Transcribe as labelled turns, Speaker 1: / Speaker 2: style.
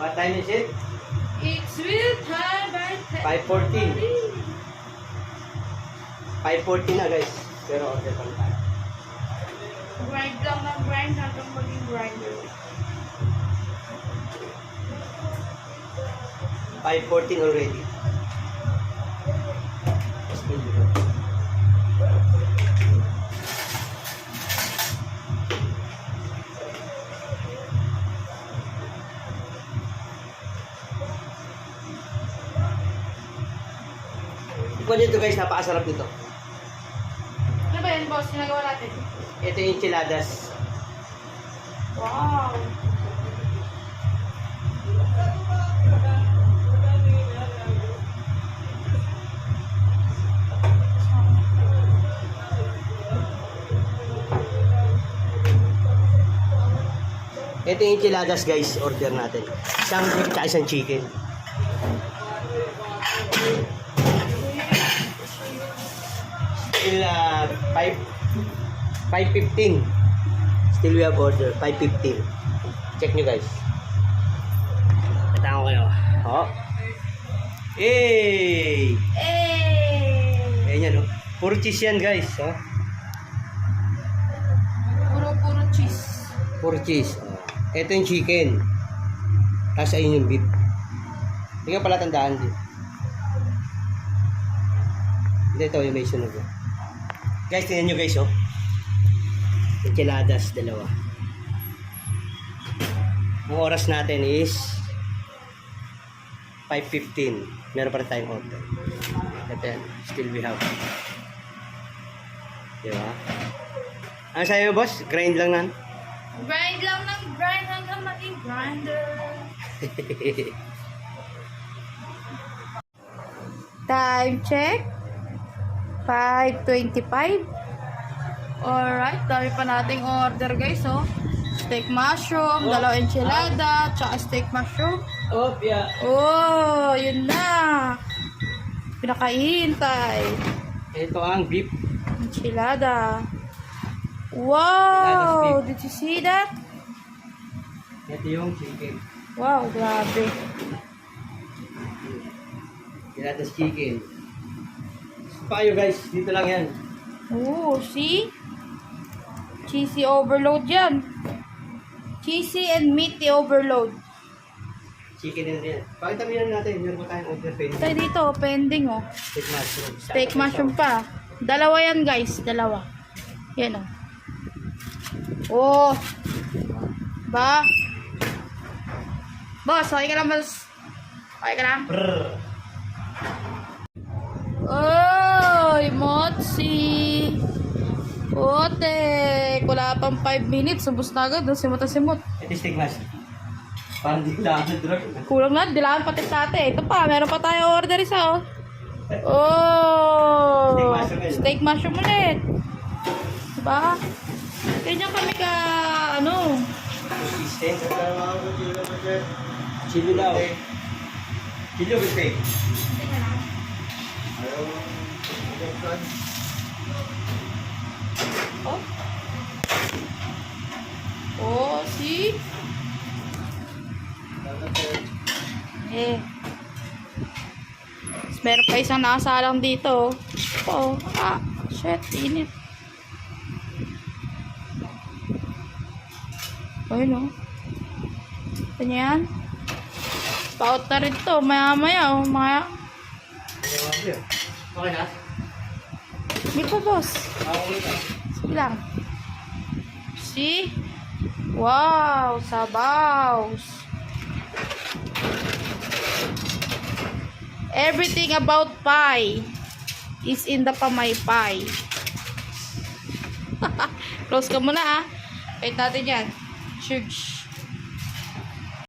Speaker 1: What time is it?
Speaker 2: It's real time by
Speaker 1: 5:14. 5:14 na guys. Pero order pa rin tayo.
Speaker 2: Grind lang ng grind hanggang maging grinder.
Speaker 1: 5:14 already. Ikaw nito guys, napakasarap nito.
Speaker 2: Ano ba yan, boss? Ginagawa natin?
Speaker 1: Ito yung enchiladas.
Speaker 2: Wow!
Speaker 1: Ito yung enchiladas guys, order natin. Isang beef at isang chicken. Still 5:15. Still we have order 5:15. Check nyo guys. Katang ko kayo. Oh. Hey!
Speaker 2: Hey!
Speaker 1: Ayan yan oh. Puro cheese yan guys. Oh.
Speaker 2: Puro cheese.
Speaker 1: Puro cheese. Oh. Ito yung chicken. Tapos ayun yung beef. Hindi ka pala tandaan din. Hindi, ito yung may sunog. Oh. Guys, tingnan nyo guys oh. Enchiladas, dalawa. Ang oras natin is 5:15. Meron pa rin tayong order. Ito yan. Still we have. Diba? Ano sa'yo boss? Grind lang nan?
Speaker 2: Grind lang ng grind hanggang maging grinder. Time check. 5:25. Alright, dami pa nating order guys, oh. Steak mushroom, dalawa enchilada, tsaka steak mushroom.
Speaker 1: Oh, yeah.
Speaker 2: Oh, yun na. Pinakahihintay.
Speaker 1: Ito ang beef.
Speaker 2: Enchilada. Wow! Did you see that?
Speaker 1: Ito yung chicken.
Speaker 2: Wow, grabe.
Speaker 1: Enchiladas chicken. Payo guys, dito lang yan.
Speaker 2: Oh, see? Cheesy overload yan. Cheesy and meaty overload.
Speaker 1: Chicken din yan. Pakita mo yan natin. Meron pa tayong order pending.
Speaker 2: Tayo dito, pending oh.
Speaker 1: Steak mushroom.
Speaker 2: Steak mushroom pa. Dalawa yan guys, dalawa. Yan oh. Oh. Ba? Boss, okay ka lang boss? Okay ka lang?
Speaker 1: Brrr.
Speaker 2: Oy, Motsi. Ote, wala pang 5 minutes. Subos na agad. Simot.
Speaker 1: Ito steak mushroom. Parang di lang na drug.
Speaker 2: Kulang na, dilaan pati sa ate. Ito pa, meron pa tayo order isa oh. Oh, steak mushroom ulit. Diba? Kanya kami ka, ano?
Speaker 1: Steak. Chili daw. Chili with steak.
Speaker 2: Oh. Oh, see? Meron pa isang nakasalang dito. Oh, shit, init. Ayun, oh. Ito niya yan. Paut na rin to. Maya-maya, oh. Maya.
Speaker 1: Okay na?
Speaker 2: Hindi pa, boss.
Speaker 1: Okay na.
Speaker 2: Sige lang. See? Wow, sabaws. Everything about pie is in the Pamay Pie. Close ka muna ah. Wait natin yan. Shush.